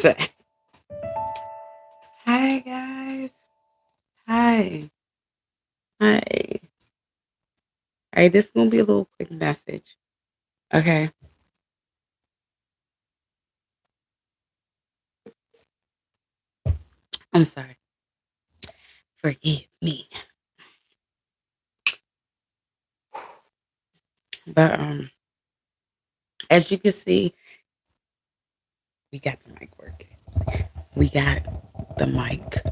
So, hi guys. Hi. Hi. All right, this is gonna be a little quick message. Okay. I'm sorry. Forgive me. But as you can see, we got the mic working. We got the mic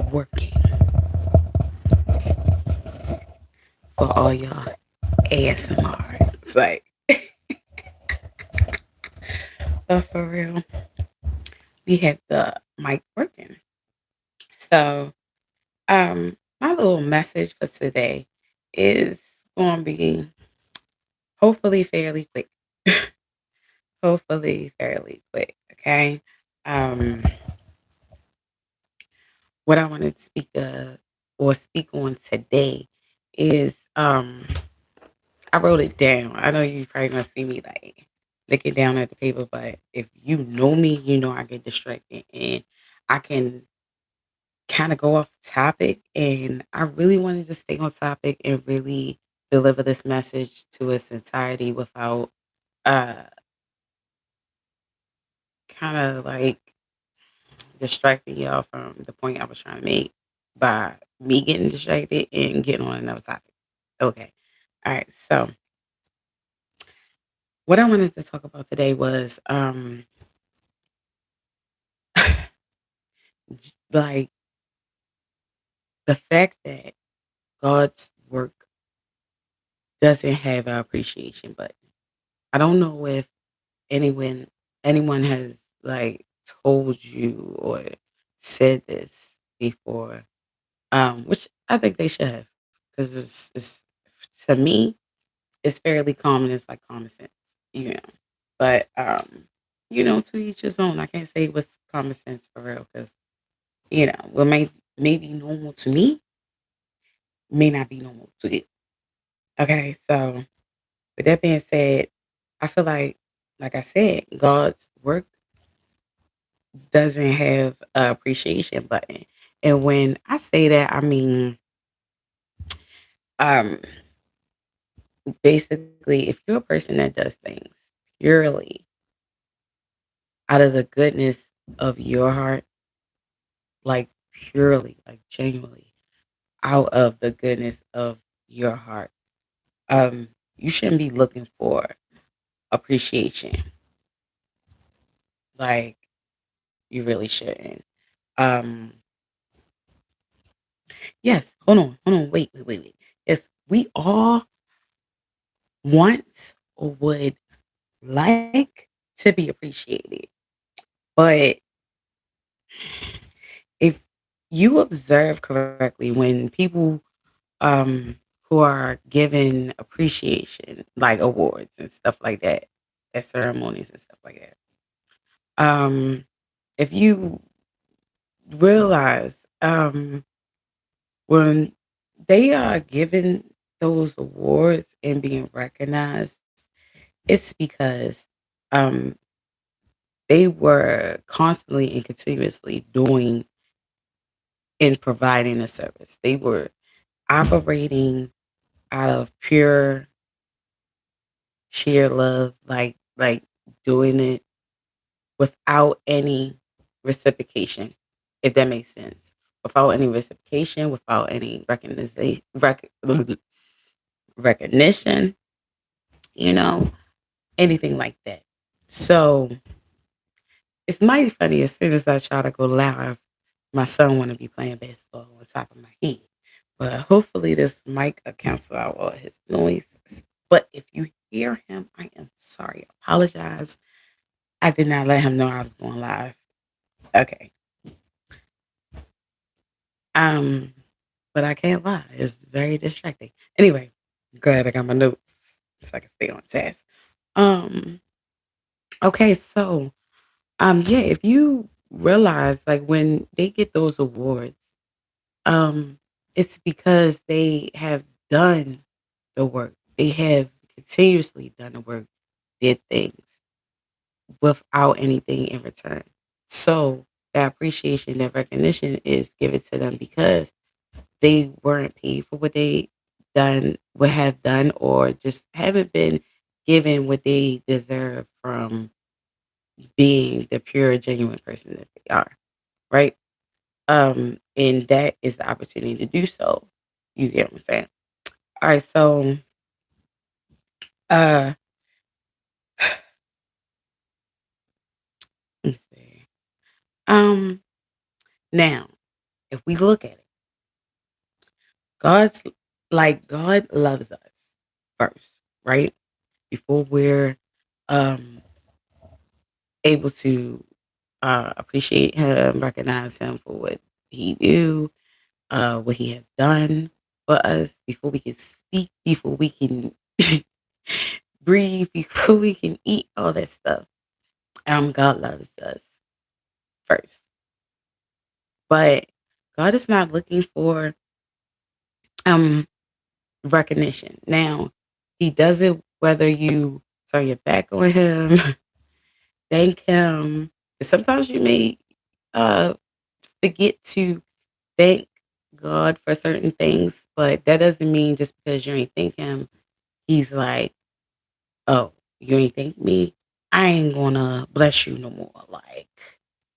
working for all y'all ASMR. It's like, but for real, we have the mic working. So, my little message for today is gonna be hopefully fairly quick. Hopefully fairly quick. Okay. Um, what I want to speak on today is I wrote it down. I know you probably gonna see me like looking down at the paper, but if you know me, you know I get distracted and I can kind of go off topic, and I really wanted to stay on topic and really deliver this message to its entirety without uh kind of like distracting y'all from the point I was trying to make by me getting distracted and getting on another topic. Okay. All right. So what I wanted to talk about today was like the fact that God's work doesn't have an appreciation button. I don't know if anyone anyone has like told you or said this before. Which I think they should have, because it's to me it's fairly common. It's like common sense, you know. But to each his own. I can't say what's common sense for real, because what may be normal to me may not be normal to you. Okay, so with that being said, I feel like I said, God's work doesn't have a appreciation button, and when I say that, I mean um basically, if you're a person that does things purely out of the goodness of your heart, like purely, like genuinely out of the goodness of your heart, you shouldn't be looking for appreciation. Like you really shouldn't. Um, yes, wait. Yes, we all want or would like to be appreciated. But if you observe correctly, when people who are given appreciation, like awards and stuff like that, at ceremonies and stuff like that. If you realize, when they are given those awards and being recognized, it's because um, they were constantly and continuously doing and providing a service. They were operating out of pure sheer love, like doing it without any reciprocation, if that makes sense. Without any reciprocation, without any recognition, you know, anything like that. So it's mighty funny. As soon as I try to go live, my son want to be playing basketball on top of my head. But hopefully this mic will cancel out all his noise. But if you hear him, I am sorry. I apologize. I did not let him know I was going live. Okay. Um, but I can't lie. It's very distracting. Anyway, glad I got my notes so I can stay on task. Um, okay, so yeah, if you realize like when they get those awards, um, it's because they have done the work. They have continuously done the work, did things without anything in return. So that appreciation, that recognition is given to them because they weren't paid for what they done would have done or just haven't been given what they deserve from being the pure, genuine person that they are, right? And that is the opportunity to do so. You get what I'm saying? All right, so uh let's see. Um now, if we look at it, God's God loves us first, right? Before we're um able to appreciate him, recognize him for what he do, what he have done for us, before we can speak, before we can breathe, before we can eat, all that stuff. God loves us first. But God is not looking for um recognition. Now, he does it whether you turn your back on him, thank him. Sometimes you may uh forget to thank God for certain things, but that doesn't mean just because you ain't thank him, he's like, oh, you ain't thank me, I ain't gonna bless you no more. Like,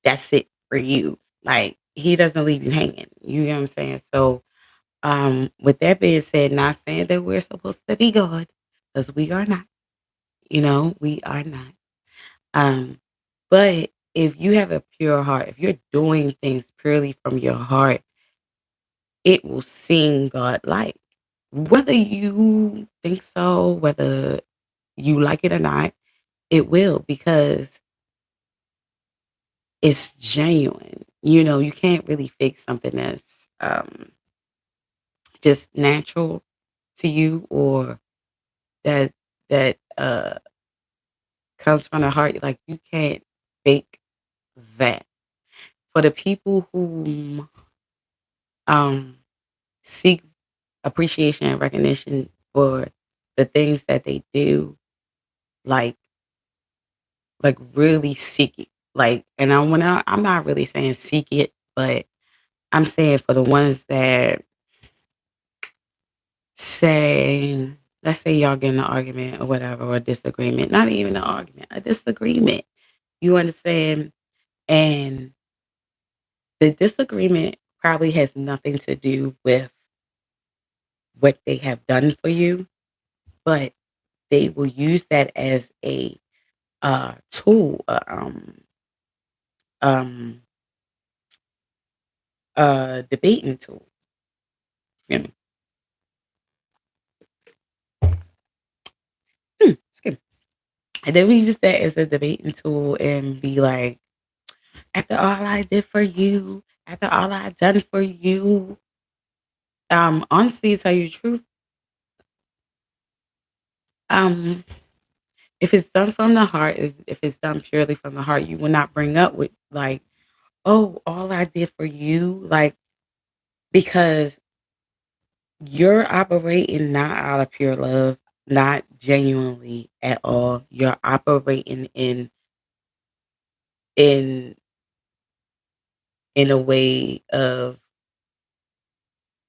that's it for you. Like, he doesn't leave you hanging. You know what I'm saying? So, with that being said, not saying that we're supposed to be God, because we are not. We are not. Um, but if you have a pure heart, if you're doing things purely from your heart, it will seem God-like. Whether you think so, whether you like it or not, it will because it's genuine. You can't really fake something that's just natural to you or that that comes from the heart. Like you can't fake that. For the people who um seek appreciation and recognition for the things that they do, like really seek it. Like, and I'm not really saying seek it, but I'm saying for the ones that say, let's say y'all get in an argument or whatever, or a disagreement, not even an argument, a disagreement. You understand? And the disagreement probably has nothing to do with what they have done for you, but they will use that as a tool, um, debating tool. You know? Excuse me. And then we use that as a debating tool and be like, after all I did for you, after all I done for you, honestly, to tell you the truth, um, if it's done from the heart, if it's done purely from the heart, you will not bring up with like, oh, all I did for you, like because you're operating not out of pure love, not genuinely at all. You're operating in in a way of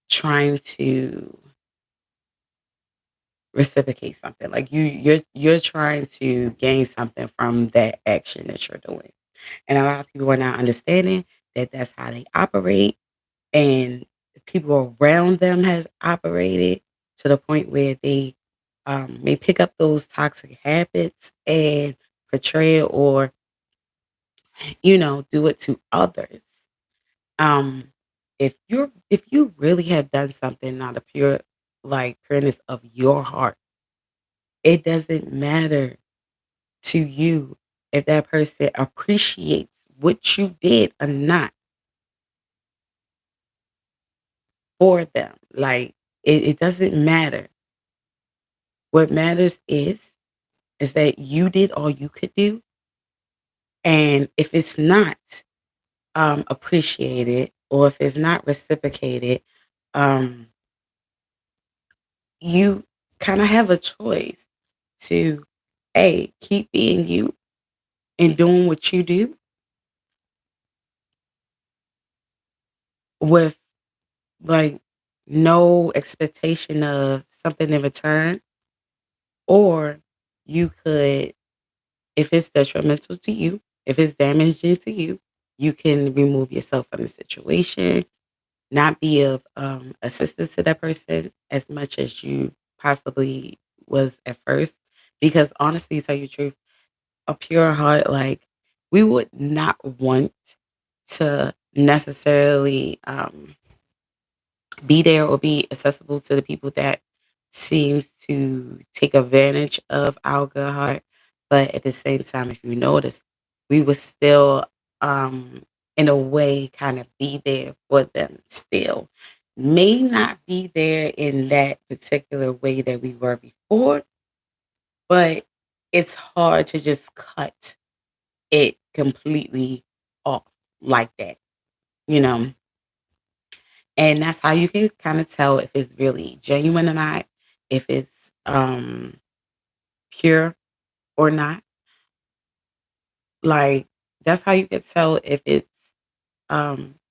trying to reciprocate something. Like you're trying to gain something from that action that you're doing. And a lot of people are not understanding that that's how they operate and people around them has operated to the point where they may pick up those toxic habits and portray it or do it to others. um if you really have done something out of pure like pureness of your heart, it doesn't matter to you if that person appreciates what you did or not for them. Like it doesn't matter. What matters is that you did all you could do. And if it's not appreciated or if it's not reciprocated, um, you kind of have a choice to, A, keep being you and doing what you do, with like no expectation of something in return, or you could, if it's detrimental to you, if it's damaging to you, you can remove yourself from the situation, not be of assistance to that person as much as you possibly was at first. Because honestly, to tell you the truth, a pure heart, like we would not want to necessarily be there or be accessible to the people that seems to take advantage of our good heart. But at the same time, if you notice, we would still, in a way, kind of be there for them still. May not be there in that particular way that we were before, but it's hard to just cut it completely off like that, you know? And that's how you can kind of tell if it's really genuine or not, if it's pure or not. Like that's how you can tell if it's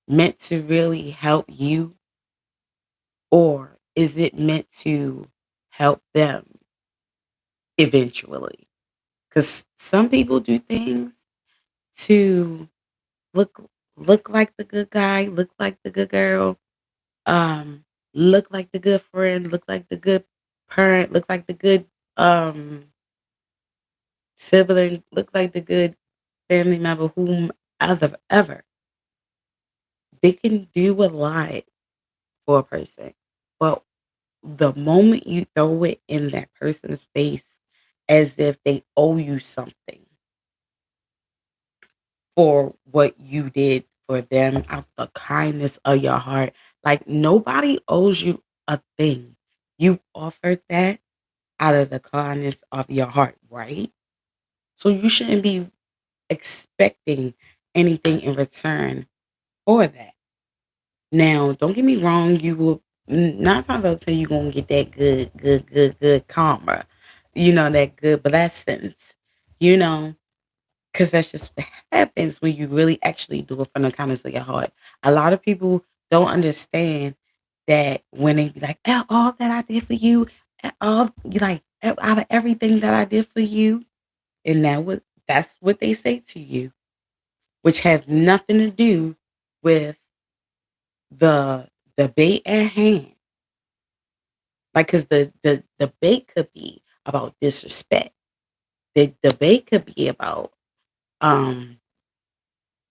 meant to really help you, or is it meant to help them eventually. Cuz some people do things to look look like the good guy, look like the good girl, look like the good friend, look like the good parent, look like the good sibling, look like the good family member, whomever ever. They can do a lot for a person. But the moment you throw it in that person's face as if they owe you something for what you did for them out the kindness of your heart, like nobody owes you a thing. You offered that out of the kindness of your heart, right? So you shouldn't be expecting anything in return for that. Now, don't get me wrong, you will nine times out of ten you're gonna get that good karma. You know, that good blessings. You know, because that's just what happens when you really actually do it from the kindness of your heart. A lot of people don't understand that when they be like, all that I did for you, all like out of everything that I did for you, and that's what they say to you, which has nothing to do with the debate at hand. Like, cause the debate could be about disrespect. The debate could be about, um,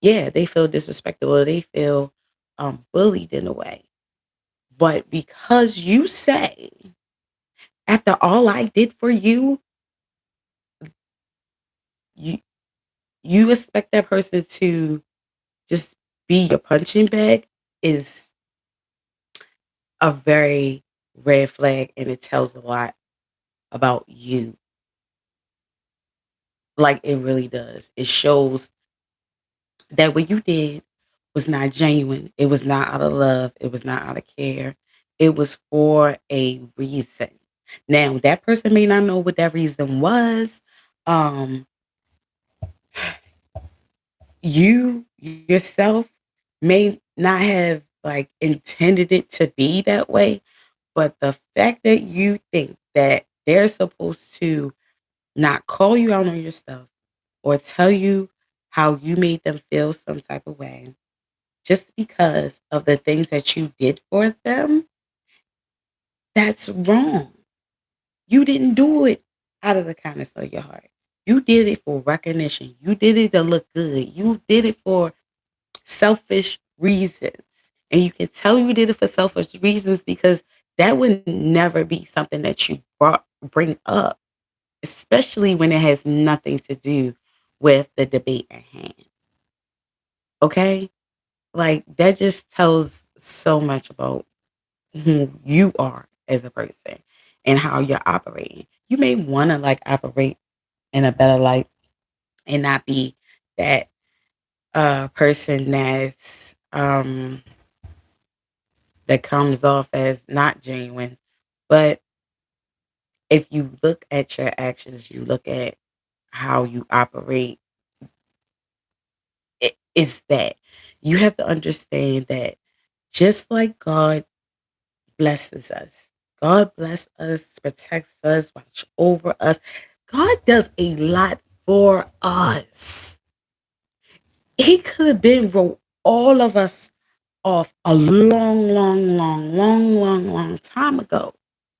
yeah, they feel disrespected or they feel bullied in a way. But because you say, after all I did for you, you you expect that person to just be your punching bag is a very red flag, and it tells a lot about you. Like it really does. It shows that what you did was not genuine. It was not out of love. It was not out of care. It was for a reason. Now that person may not know what that reason was. Um, you yourself may not have like intended it to be that way, but the fact that you think that they're supposed to not call you out on your stuff or tell you how you made them feel some type of way just because of the things that you did for them, that's wrong. You didn't do it out of the kindness of your heart. You did it for recognition. You did it to look good. You did it for selfish reasons. And you can tell you did it for selfish reasons because that would never be something that you bring up, especially when it has nothing to do with the debate at hand. Okay? Like that just tells so much about who you are as a person and how you're operating. You may want to like operate in a better light and not be that person that comes off as not genuine. But if you look at your actions, you look at how you operate, it's that you have to understand that Just like God blesses us. God bless us, protects us, watch over us. God does a lot for us. He could have been wrote all of us off a long time ago.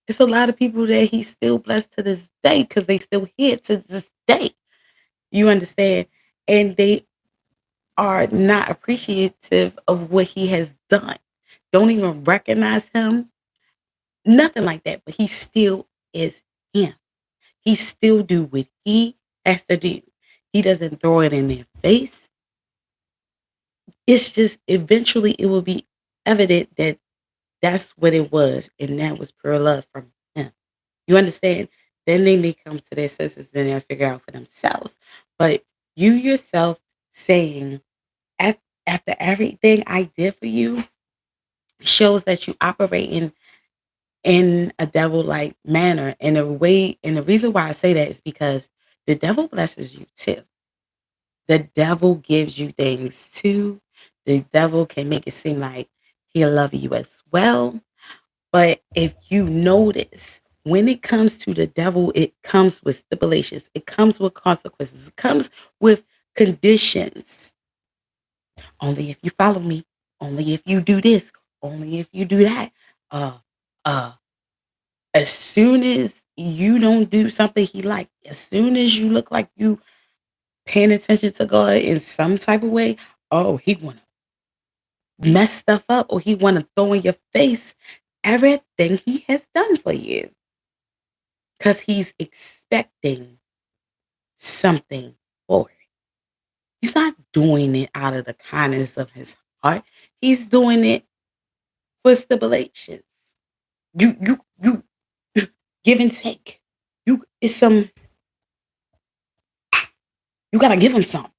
It's a lot of people that he's still blessed to this day because they still here to this day. You understand? And they are not appreciative of what he has done. Don't even recognize him. Nothing like that. But he still is him. He still do what he has to do. He doesn't throw it in their face. It's just eventually it will be evident that that's what it was, and that was pure love from him. You understand? Then they may come to their senses and they'll figure out for themselves. But you yourself saying, after everything I did for you, shows that you operate in a devil like manner. And the reason why I say that is because the devil blesses you too. The devil gives you things too. The devil can make it seem like he'll love you as well. But if you notice, when it comes to the devil, it comes with stipulations, it comes with consequences, it comes with conditions. Only if you follow me, only if you do this, only if you do that. Uh, uh, as soon as you don't do something he like, as soon as you look like you paying attention to God in some type of way, oh, he wanna mess stuff up or he wanna throw in your face everything he has done for you. Because he's expecting something for it. He's not doing it out of the kindness of his heart. He's doing it for stipulations. You give and take. It's some you gotta give him something.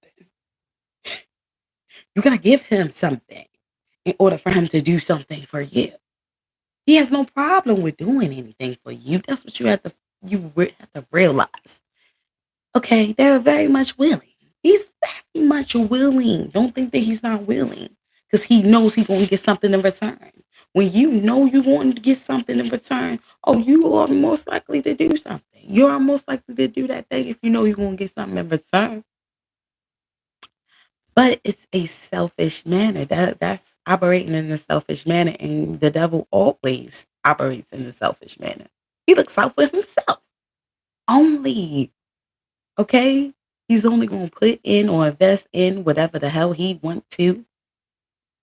You gotta give him something in order for him to do something for you. He has no problem with doing anything for you. That's what have to realize. Okay, they're very much willing. He's very much willing. Don't think that he's not willing because he knows he's going to get something in return. When you know you're going to get something in return, oh, you are most likely to do something. You're most likely to do that thing if you know you're going to get something in return. But it's a selfish manner. That's operating in a selfish manner, and the devil always operates in a selfish manner. He looks out for himself only. Okay? He's only going to put in or invest in whatever the hell he want to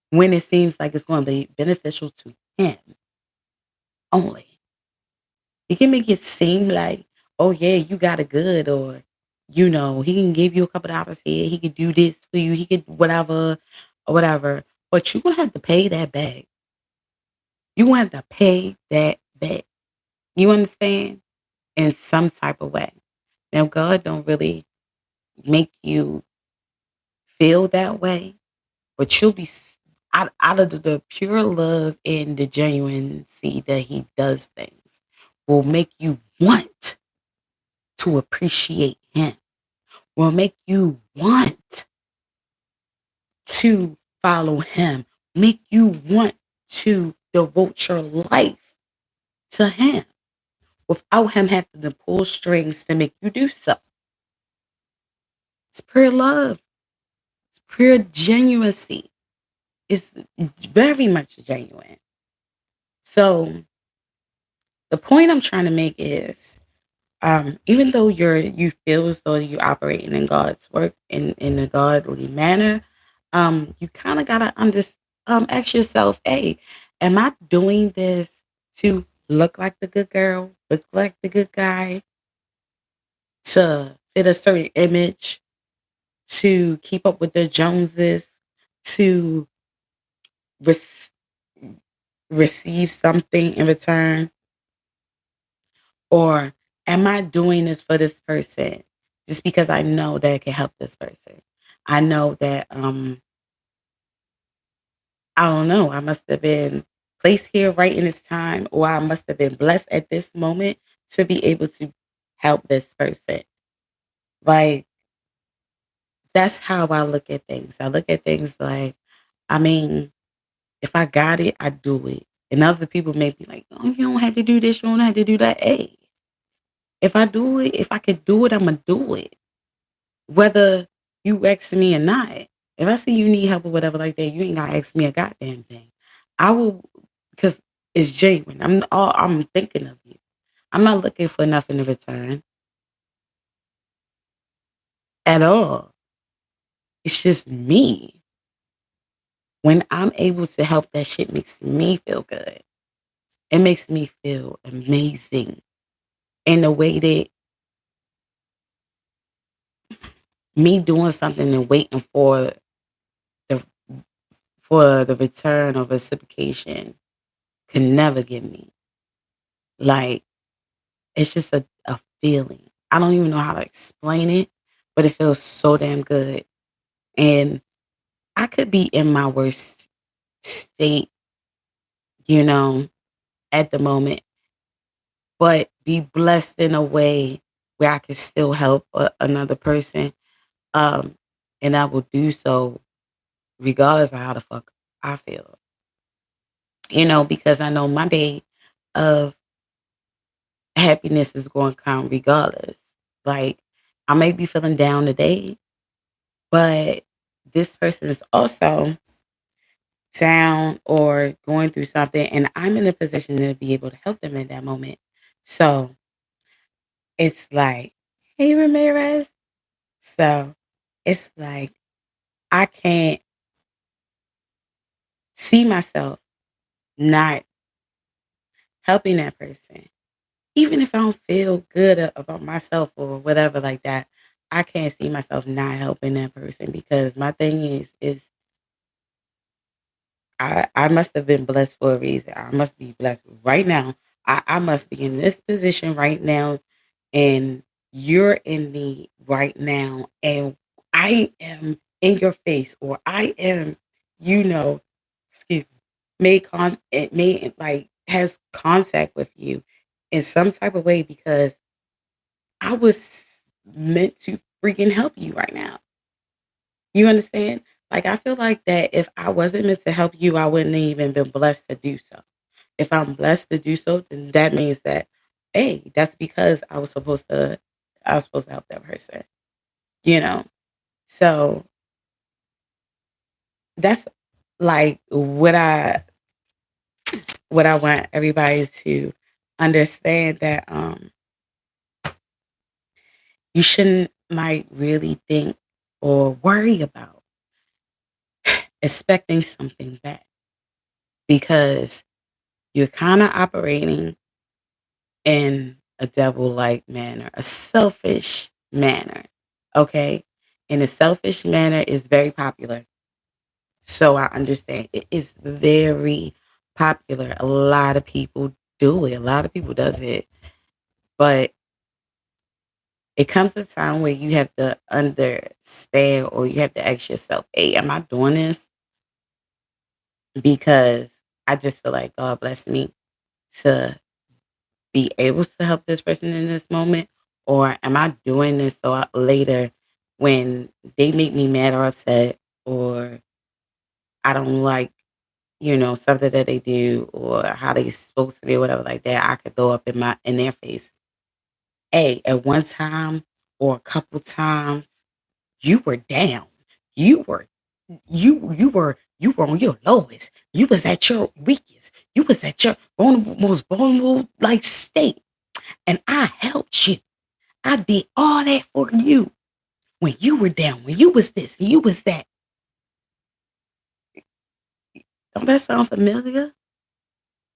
when it seems like it's going to be beneficial to him only. He can make it seem like, oh yeah, you got it good, or he can give you a couple dollars here, he could do this for you, he could whatever or whatever. But you're gonna have to pay that back. You gonna have to pay that back. You understand? In some type of way. Now God don't really make you feel that way. But you'll be out of the pure love and the genuineness that he does things will make you want to appreciate him, will make you want to follow him, make you want to devote your life to him without him having to pull strings to make you do so. It's pure love. It's pure genuineness. It's very much genuine. So the point I'm trying to make is, even though you feel as though you operating in God's work in a godly manner, you kind of gotta ask yourself, hey, am I doing this to look like the good girl, look like the good guy, to fit a certain image, to keep up with the Joneses, to re- receive something in return? Or am I doing this for this person just because I know that it can help this person? I know that I don't know, I must have been placed here right in this time, or I must have been blessed at this moment to be able to help this person. Like, that's how I look at things. I look at things like, I mean, If I got it, I do it. And other people may be like, oh, you don't have to do this, you don't have to do that. Hey, if I do it, if I could do it, I'm gonna do it. Whether you ask me or not. If I see you need help or whatever like that, you ain't gotta ask me a goddamn thing. I will, because it's genuine. I'm thinking of you. I'm not looking for nothing in return at all. It's just me. When I'm able to help, that shit makes me feel good. It makes me feel amazing. And the way that me doing something and waiting the for the return or reciprocation can never give me. Like, it's just a feeling. I don't even know how to explain it, but it feels so damn good. And I could be in my worst state, you know, at the moment, but be blessed in a way where I can still help another person. Um, and I will do so regardless of how the fuck I feel, because I know my day of happiness is going to come regardless. Like, I may be feeling down today, but this person is also down or going through something, and I'm in a position to be able to help them in that moment. So it's like, hey, Ramirez. So it's like, I can't see myself not helping that person. Even if I don't feel good about myself or whatever like that, I can't see myself not helping that person because my thing is I must have been blessed for a reason. I must be blessed right now. I must be in this position right now, and you're in me right now, and I am in your face, or I am, you know, excuse me, it made like has contact with you in some type of way because I was meant to freaking help you right now. You understand? Like, I feel like that if I wasn't meant to help you, I wouldn't even been blessed to do so. If I'm blessed to do so, then that means that, hey, that's because I was supposed to help that person, you know? So that's like what I want everybody to understand that you shouldn't like really think or worry about expecting something back because you're kind of operating in a devil like manner, a selfish manner. Okay. And a selfish manner is very popular. So I understand it is very popular. A lot of people do it. A lot of people does it. But it comes a time where you have to understand or you have to ask yourself, hey, am I doing this? Because I just feel like God bless me to be able to help this person in this moment? Or am I doing this so later when they make me mad or upset or I don't like, something that they do or how they supposed to be or whatever like that, I could throw up in their face. Hey, at one time or a couple times, you were down. You were you were on your lowest. You was at your weakest. You was at your most vulnerable like state. And I helped you. I did all that for you when you were down, when you was this, you was that. Don't that sound familiar?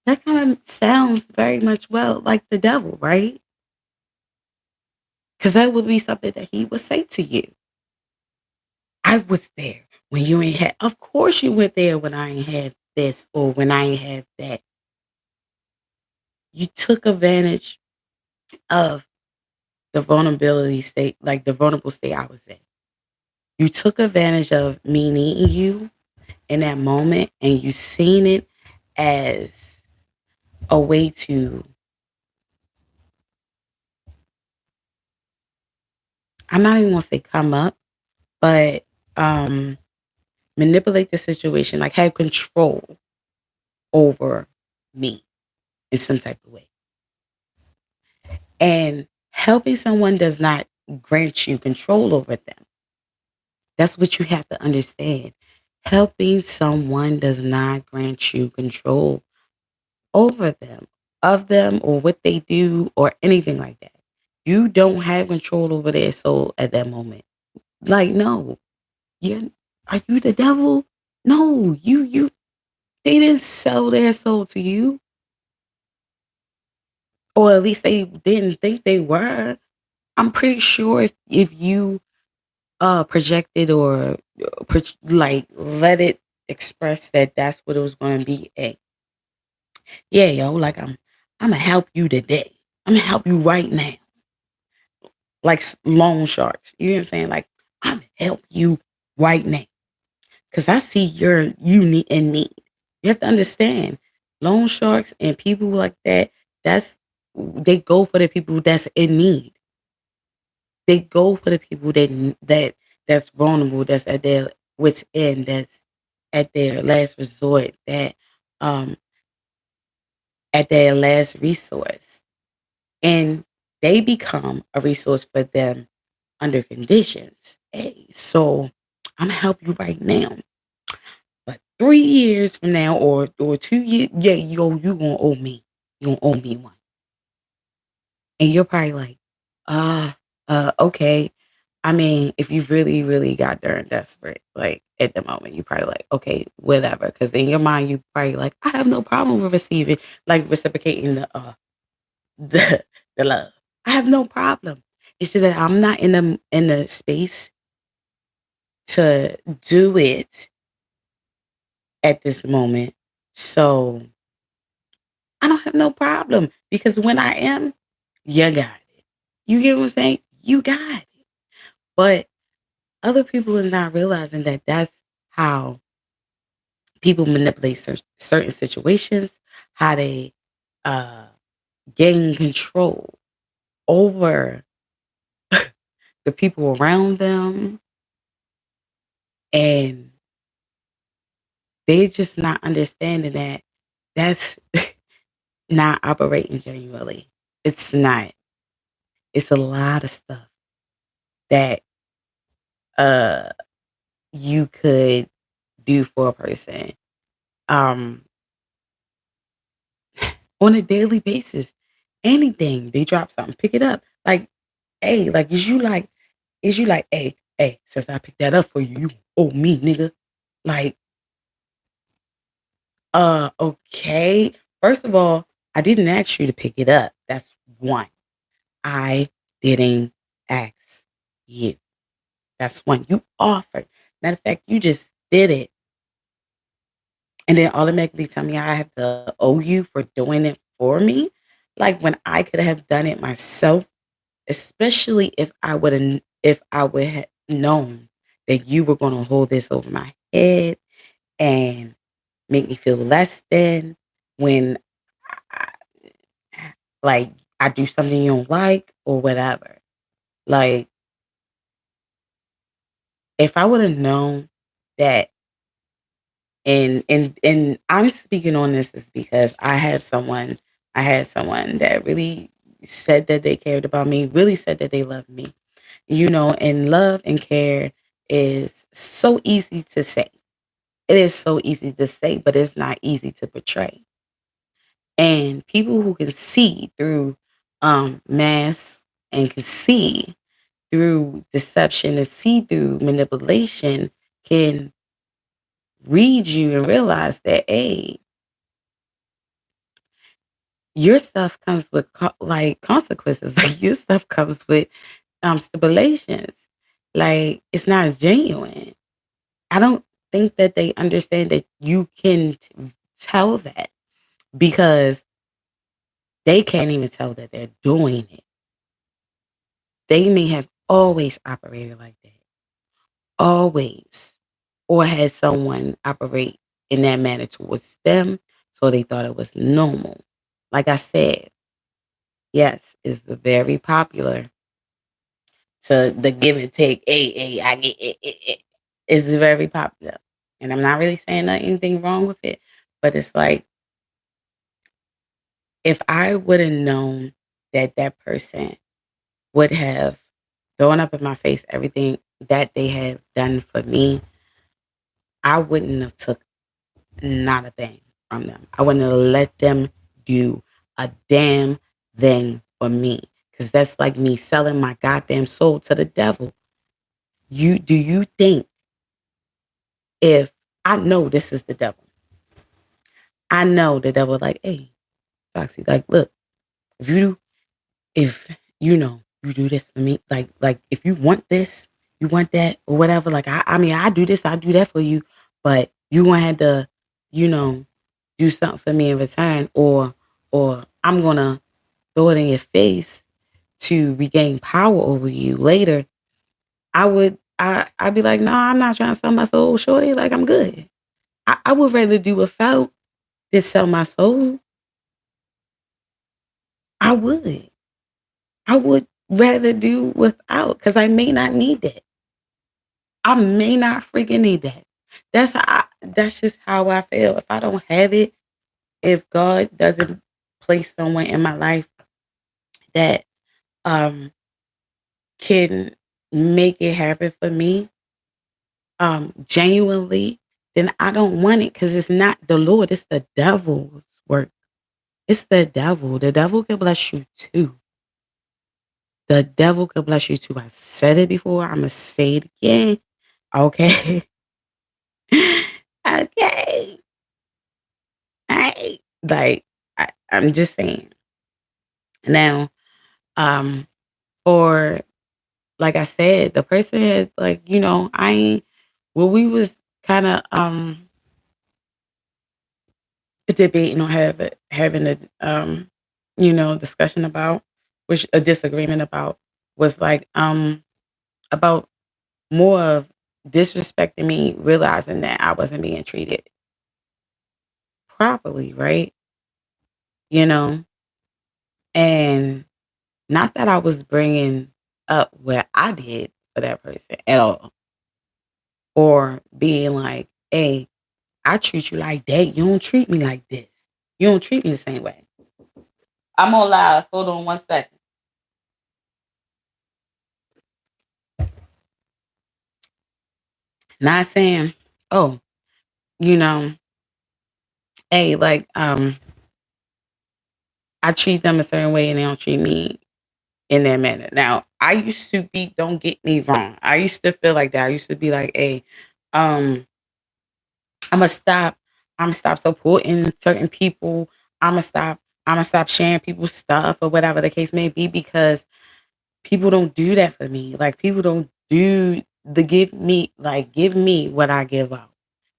That kind of sounds very much well like the devil, right? Because that would be something that he would say to you. I was there when you ain't had. Of course, you were there when I ain't had this or when I ain't had that. You took advantage of the vulnerability state, like the vulnerable state I was in. You took advantage of me needing you in that moment and you seen it as a way to, I'm not even gonna say come up, but um manipulate the situation, like have control. over me in some type of way. And helping someone does not grant you control over them. That's what you have to understand. Helping someone does not grant you control over them, of them, or what they do, or anything like that. You don't have control over their soul at that moment. Like, no, you are you the devil? No, you they didn't sell their soul to you, or at least they didn't think they were. I'm pretty sure if you projected or like let it express that that's what it was going to be. Hey, yeah, yo, like I'm gonna help you today. I'm gonna help you right now, like loan sharks. You know what I'm saying? Like I'm gonna help you right now because I see you need in need. You have to understand, loan sharks and people like that. That's they go for the people that's in need. They go for the people that's vulnerable, that's at their wits end, that's at their last resort, that um at their last resource. And they become a resource for them under conditions. Hey, so I'm gonna help you right now. But 3 years from now or 2 years, yeah, you gonna owe me. You gonna owe me one. And you're probably like, okay. I mean, if you really, really got darn desperate, like at the moment, you probably like, okay, whatever. Because in your mind, you probably like, I have no problem with receiving, like reciprocating the the love. I have no problem. It's just that I'm not in the space to do it at this moment. So I don't have no problem because when I am, you got it. You get what I'm saying? You got it. But other people are not realizing that that's how people manipulate certain situations, how they uh, gain control over the people around them, and they're just not understanding that that's not operating genuinely. It's not. It's a lot of stuff that uh you could do for a person um on a daily basis. Anything. They drop something, pick it up. Like, hey, like is you like, hey, since I picked that up for you, you owe me, nigga. Like, okay. First of all, I didn't ask you to pick it up. That's one. I didn't ask you. That's one. You offered. Matter of fact, you just did it. And then automatically tell me I have to owe you for doing it for me. Like when I could have done it myself, especially if I would have known that you were gonna hold this over my head and make me feel less than when I, like I do something you don't like or whatever. Like if I would have known that and I'm speaking on this is because I had someone that really said that they cared about me, really said that they loved me. You know, and love and care is so easy to say. It is so easy to say, but it's not easy to portray. And people who can see through masks and can see through deception and see through manipulation can read you and realize that, hey, your stuff comes with like consequences. Like your stuff comes with stipulations. Like it's not genuine. I don't think that they understand that you can tell that because they can't even tell that they're doing it. They may have always operated like that, always, or had someone operate in that manner towards them, so they thought it was normal. Like I said, yes, it's very popular to the give and take. Hey, I get it. It's very popular, and I'm not really saying anything wrong with it, but it's like If I would have known that that person would have thrown up in my face everything that they have done for me, I wouldn't have took not a thing from them. I wouldn't have let them do a damn thing for me. Cause that's like me selling my goddamn soul to the devil. You think if I know this is the devil, I know the devil like, hey, Foxy, like, look, if you if you know you do this for me, like if you want this, you want that or whatever, like I mean I do this, I do that for you, but you gonna have to, you know, do something for me in return, or I'm gonna throw it in your face to regain power over you later. I'd be like, no, I'm not trying to sell my soul, shorty. Like I'm good. I would rather do without than sell my soul. I would. I would rather do without because I may not need that. I may not freaking need that. That's just how I feel. If I don't have it, if God doesn't place someone in my life that um can make it happen for me, genuinely, then I don't want it because it's not the Lord, it's the devil's work. It's the devil. The devil can bless you too. The devil could bless you too. I said it before. I'm gonna say it again. Okay. Okay. I like I'm just saying. Now, um, for like I said, the person had like, I ain't well, we was kinda debating or having a discussion about, which a disagreement about was like about more of disrespecting me, realizing that I wasn't being treated properly, right? You know, and not that I was bringing up what I did for that person at all, or being like, hey, I treat you like that. You don't treat me like this. You don't treat me the same way. I'm on live. Hold on 1 second. Not saying, oh, you know, hey, like, I treat them a certain way and they don't treat me in that manner. Now, I used to be, don't get me wrong. I used to feel like that. I used to be like, hey, um, I'ma stop. I'ma stop supporting certain people. I'ma stop. I'ma stop sharing people's stuff or whatever the case may be because people don't do that for me. Like people don't do the give me what I give out.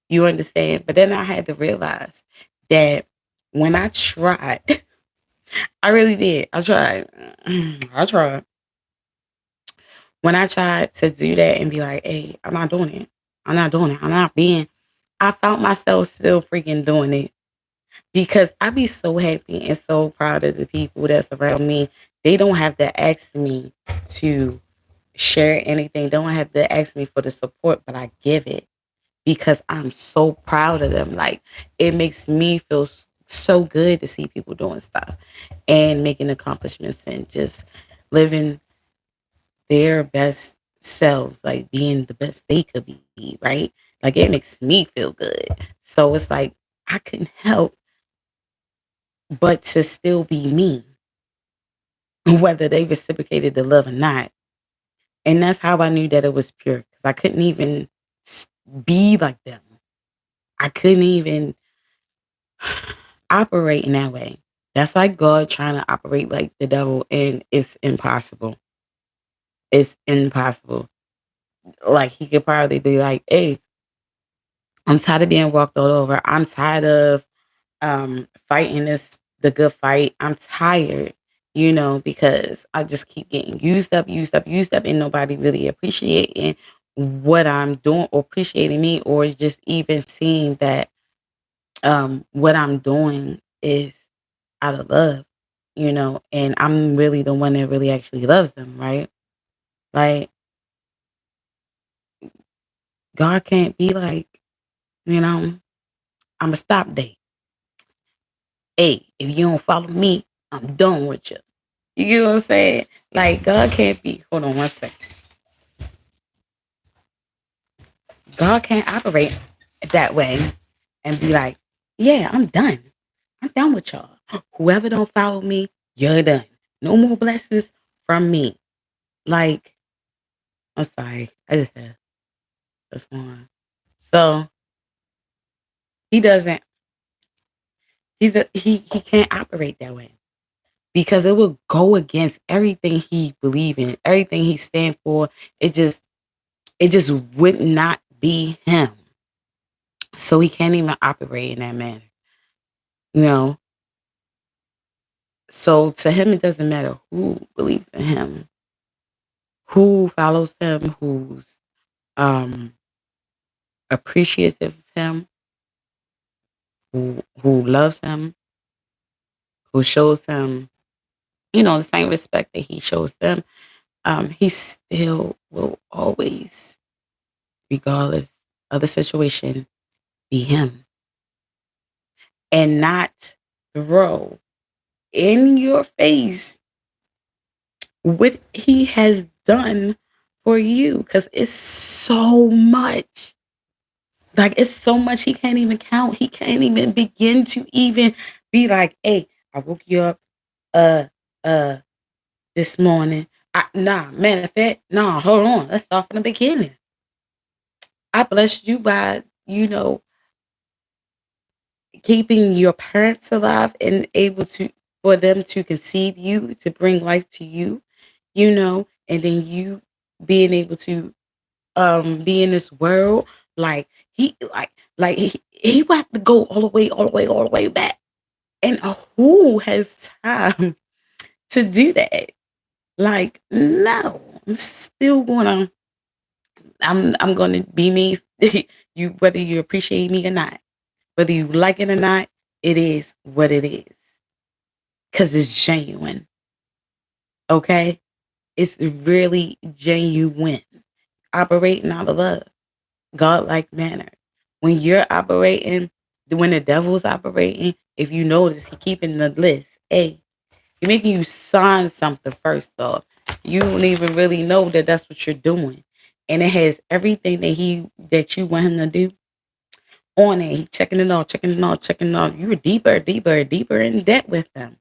You understand? But then I had to realize that when I tried, I really did. I tried. I tried. When I tried to do that and be like, hey, I'm not doing it. I'm not doing it. I'm not being I found myself still freaking doing it because I be so happy and so proud of the people that's around me. They don't have to ask me to share anything. They don't have to ask me for the support, but I give it because I'm so proud of them. Like it makes me feel so good to see people doing stuff and making accomplishments and just living their best selves, like being the best they could be, right? Like it makes me feel good. So it's like I couldn't help but to still be me, whether they reciprocated the love or not. And that's how I knew that it was pure because I couldn't even be like them. I couldn't even operate in that way. That's like God trying to operate like the devil, and it's impossible. It's impossible. Like he could probably be like, "Hey, I'm tired of being walked all over. I'm tired of fighting the good fight. I'm tired, because I just keep getting used up, used up, used up, and nobody really appreciating what I'm doing or appreciating me or just even seeing that what I'm doing is out of love, and I'm really the one that really actually loves them, right? Like God can't be like, you know, I'm a stop date. Hey, if you don't follow me, I'm done with you. You get what I'm saying? Like God can't be. Hold on one second. God can't operate that way and be like, yeah, I'm done. I'm done with y'all. Whoever don't follow me, you're done. No more blessings from me. Like, I'm sorry. I just had this one. So he doesn't, he can't operate that way because it will go against everything he believe in, everything he stand for. It just would not be him. So he can't even operate in that manner. You know, so to him, it doesn't matter who believes in him, who follows him, who's um, appreciative of him, who loves him, who shows him, the same respect that he shows them. He still will always, regardless of the situation, be him and not throw in your face what he has done for you because it's so much. Like it's so much he can't even count. He can't even begin to even be like, "Hey, I woke you up uh uh this morning. Matter of fact, nah, hold on. Let's start from the beginning. I blessed you by, keeping your parents alive and able to for them to conceive you, to bring life to you, and then you being able to be in this world like he would have to go all the way, all the way, all the way back. And who has time to do that? Like, no, I'm gonna be me. You whether you appreciate me or not, whether you like it or not, it is what it is. Cause it's genuine. Okay? It's really genuine. Operating out of love. Godlike manner. When you're operating, when the devil's operating, if you notice, he keeping the list. Hey, he's making you sign something first off. You don't even really know that that's what you're doing, and it has everything that you want him to do on it. He checking it all, checking it all, checking it all. You're deeper, deeper, deeper in debt with them.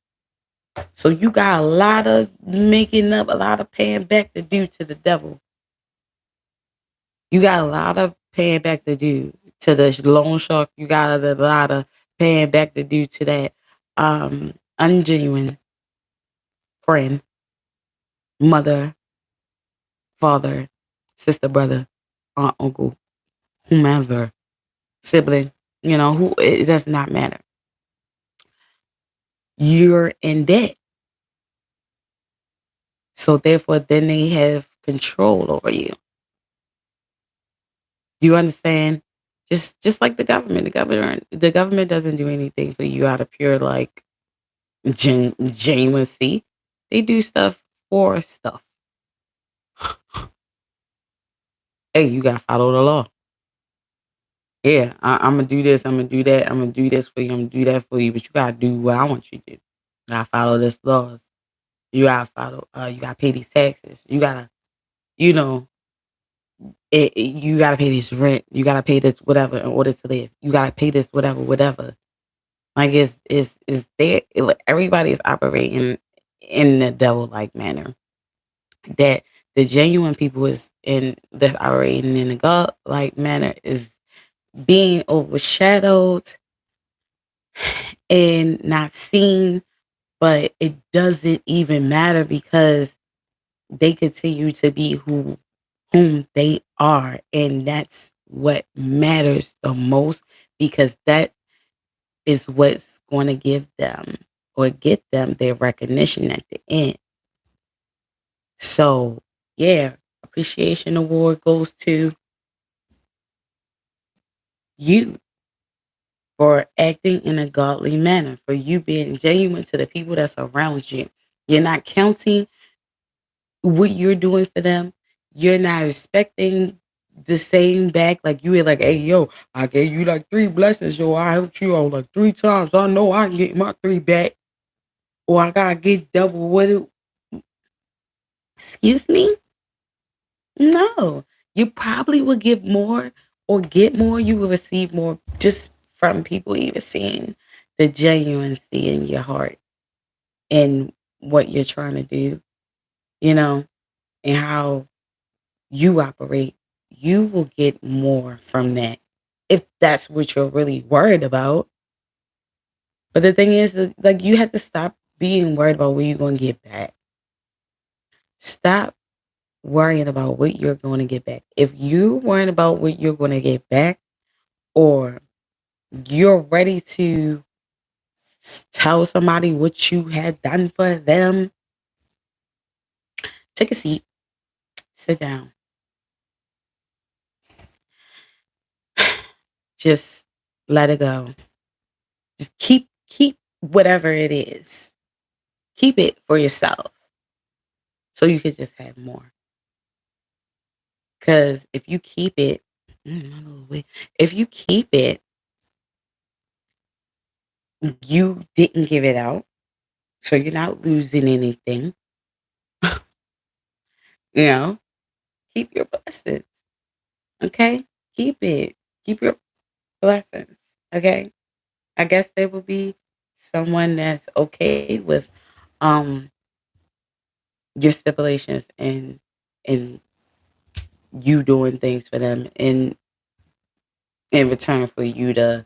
So you got a lot of making up, a lot of paying back to do to the devil. You got a lot of paying back to do to the loan shark. You got a lot of paying back to do to that ungenuine friend, mother, father, sister, brother, aunt, uncle, whomever, sibling. Who it does not matter. You're in debt, so therefore, then they have control over you. You understand? Just like the government. The government doesn't do anything for you out of pure like genuinely. They do stuff for stuff. Hey, you gotta follow the law. Yeah, I'm gonna do this. I'm gonna do that. I'm gonna do this for you. I'm gonna do that for you. But you gotta do what I want you to do. You gotta follow this laws. You gotta follow. You gotta pay these taxes. You gotta, you know, you gotta pay this rent. You gotta pay this whatever in order to live. You gotta pay this whatever, whatever. Like it's there. Everybody is operating in the devil like manner. That the genuine people is in that's operating in the God like manner is being overshadowed and not seen, but it doesn't even matter because they continue to be whom they are, and that's what matters the most because that is what's going to give them or get them their recognition at the end. So, yeah, appreciation award goes to you for acting in a godly manner, for you being genuine to the people that's around you. You're not counting what you're doing for them. You're not expecting the same back. Like you were like, hey, yo, I gave you like three blessings. Yo, I helped you out like three times. I know I can get my three back. or I gotta get double what it, excuse me? No. You probably will give more or get more, you will receive more just from people even seeing the genuineness in your heart and what you're trying to do, you know, and how you operate. You will get more from that if that's what you're really worried about. But the thing is that, like, you have to stop being worried about what you're going to get back. Stop worrying about what you're going to get back. If you're worrying about what you're going to get back, or you're ready to tell somebody what you had done for them, take a seat, sit down, just let it go. Just keep whatever it is. Keep it for yourself so you could just have more. Cause if you keep it, I know the way- if you keep it, you didn't give it out, so you're not losing anything. You know, keep your blessings. Okay, keep it. Keep your blessings. Okay, I guess there will be someone that's okay with um your stipulations and you doing things for them in return for you to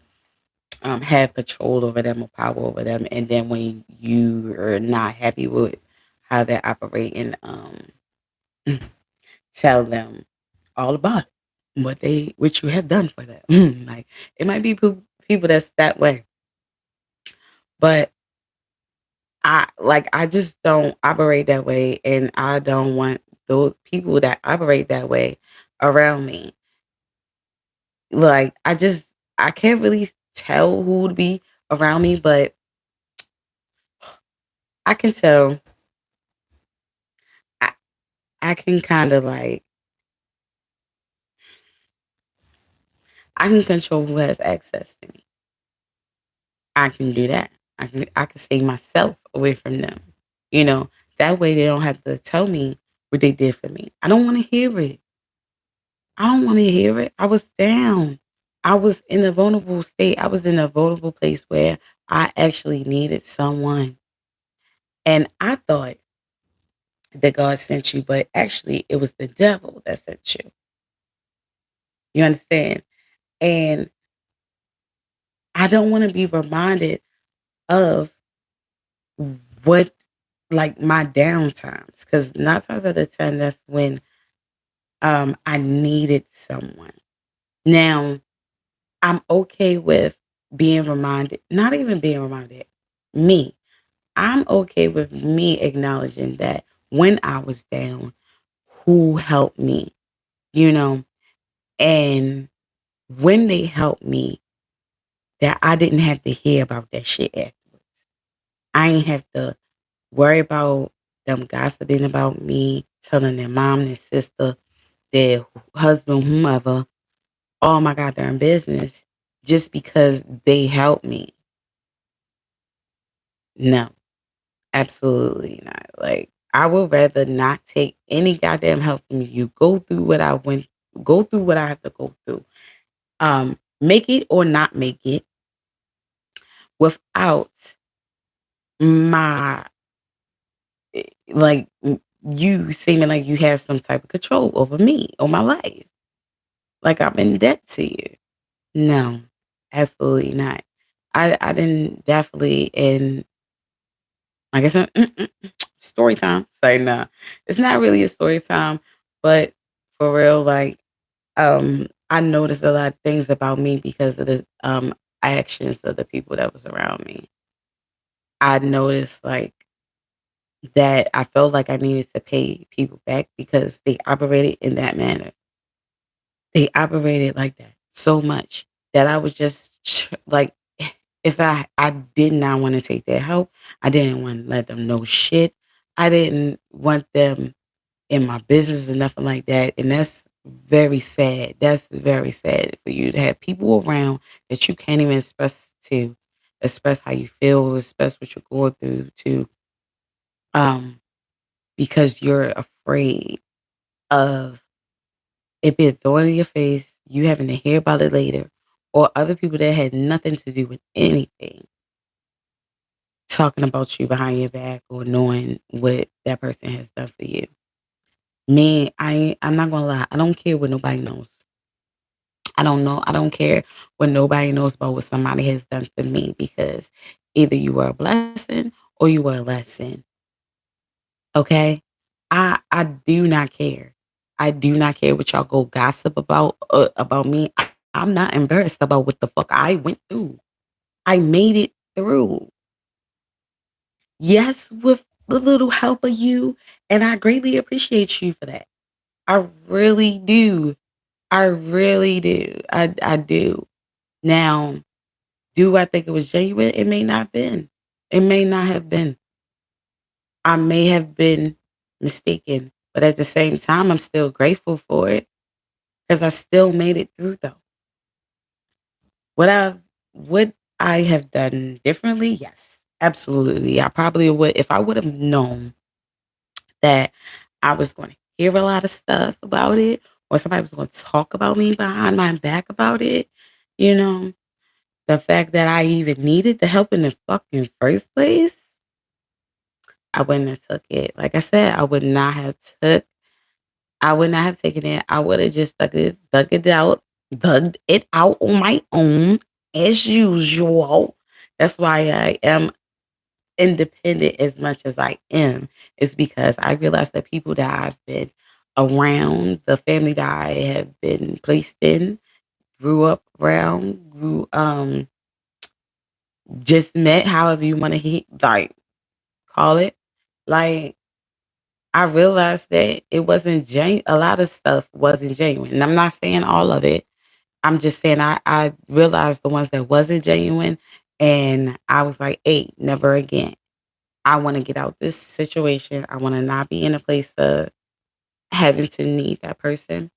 have control over them or power over them. And then when you are not happy with how they're operating, tell them all about it, what you have done for them. Like, it might be people that's that way, but I just don't operate that way, and I don't want those people that operate that way around me. Like, I can't really tell who to be around me, but I can tell. I, I can kind of like I can control who has access to me. I can do that. I can stay myself away from them. You know, that way they don't have to tell me what they did for me. I don't want to hear it. I don't want to hear it. I was down. I was in a vulnerable state. I was in a vulnerable place where I actually needed someone. And I thought that God sent you, but actually it was the devil that sent you. You understand? And I don't want to be reminded of what, like, my downtimes, because 9 times out of 10 that's when I needed someone. Now I'm okay with being reminded, not even being reminded, me. I'm okay with me acknowledging that when I was down, who helped me, you know, and when they helped me, that I didn't have to hear about that shit afterwards. I ain't have to worry about them gossiping about me, telling their mom, their sister, their husband, whomever, all my goddamn business just because they helped me. No, absolutely not. Like, I would rather not take any goddamn help from you. Go through what I have to go through. Make it or not make it without my like you seeming like you have some type of control over me or my life. Like I'm in debt to you. No, absolutely not. I didn't definitely, and like I said, story time. So no, it's not really a story time, but for real, like I noticed a lot of things about me because of the actions of the people that was around me. I noticed like that I felt like I needed to pay people back because they operated in that manner. They operated like that so much that I was just like, if I did not want to take their help, I didn't want to let them know shit. I didn't want them in my business or nothing like that. And that's very sad. That's very sad for you to have people around that you can't even express to, express how you feel, express what you're going through to um because you're afraid of it being thrown in your face, you having to hear about it later, or other people that had nothing to do with anything talking about you behind your back or knowing what that person has done for you. Me, I'm not gonna lie, I don't care what nobody knows. I don't know. I don't care what nobody knows about what somebody has done for me because either you were a blessing or you were a lesson. Okay? I do not care. I do not care what y'all go gossip about me. I'm not embarrassed about what the fuck I went through. I made it through. Yes, with the little help of you, and I greatly appreciate you for that. I really do. I really do. I do. Now, do I think it was genuine? It may not have been. It may not have been. I may have been mistaken, but at the same time, I'm still grateful for it because I still made it through though. What I would I have done differently? Yes, absolutely. I probably would if I would have known that I was going to hear a lot of stuff about it, or somebody was going to talk about me behind my back about it. You know, the fact that I even needed the help in the fucking first place, I wouldn't have took it. Like I said, I would not have taken it. I would have just dug it out on my own as usual. That's why I am independent as much as I am. Is because I realized that people that I've been around, the family that I have been placed in, grew up around, grew just met, however you want to like call it. Like I realized that it wasn't a lot of stuff wasn't genuine. And I'm not saying all of it. I'm just saying I realized the ones that wasn't genuine and I was like, hey, never again. I want to get out this situation. I want to not be in a place of having to need that person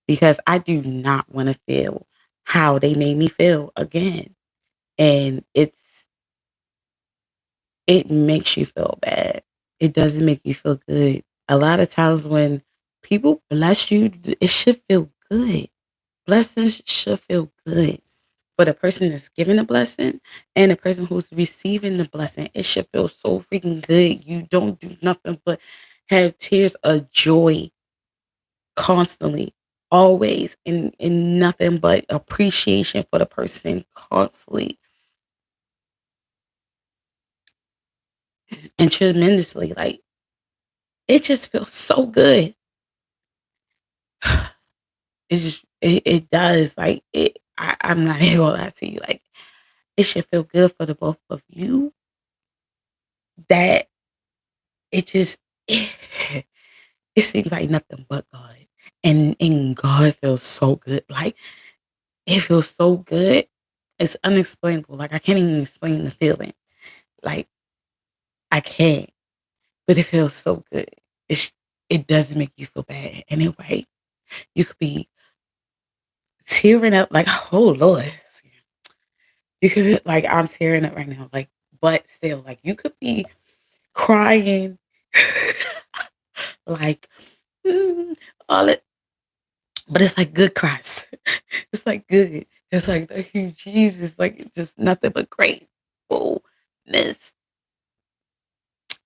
because I do not want to feel how they made me feel again. And it makes you feel bad. It doesn't make you feel good. A lot of times when people bless you, it should feel good. Blessings should feel good. For the person that's giving the blessing and the person who's receiving the blessing, it should feel so freaking good. You don't do nothing but have tears of joy constantly, always, and nothing but appreciation for the person constantly and tremendously. Like it just feels so good. It does. Like I'm not even gonna lie to you. Like it should feel good for the both of you that it just it seems like nothing but God. And God feels so good. Like it feels so good. It's unexplainable. Like I can't even explain the feeling. Like I can't. But it feels so good. It's it doesn't make you feel bad anyway. You could be tearing up like, oh Lord. You could be like I'm tearing up right now. Like, but still, like you could be crying like all it but it's like good cries. It's like good. It's like thank you, Jesus. Like it's just nothing but gratefulness.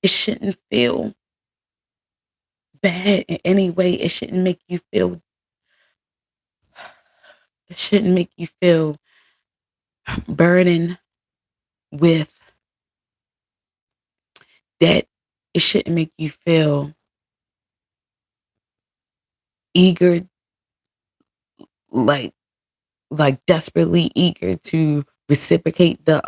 It shouldn't feel bad in any way. It shouldn't make you feel burdened with that. It shouldn't make you feel eager, like desperately eager to reciprocate the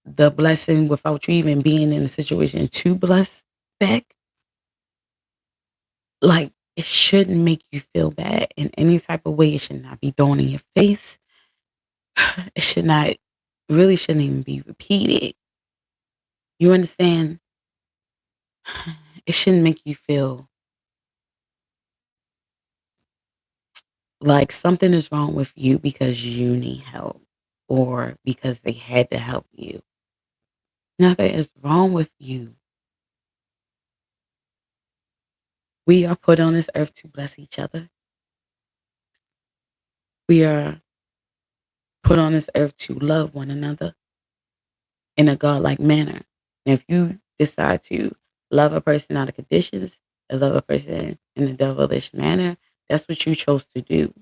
the blessing without you even being in a situation to bless back. Like, it shouldn't make you feel bad in any type of way. It should not be thrown in your face. It should not really shouldn't even be repeated. You understand? It shouldn't make you feel like something is wrong with you because you need help. or because they had to help you. Nothing is wrong with you. We are put on this earth to bless each other. We are put on this earth to love one another in a godlike manner. And if you decide to love a person out of conditions and love a person in a devilish manner, that's what you chose to do.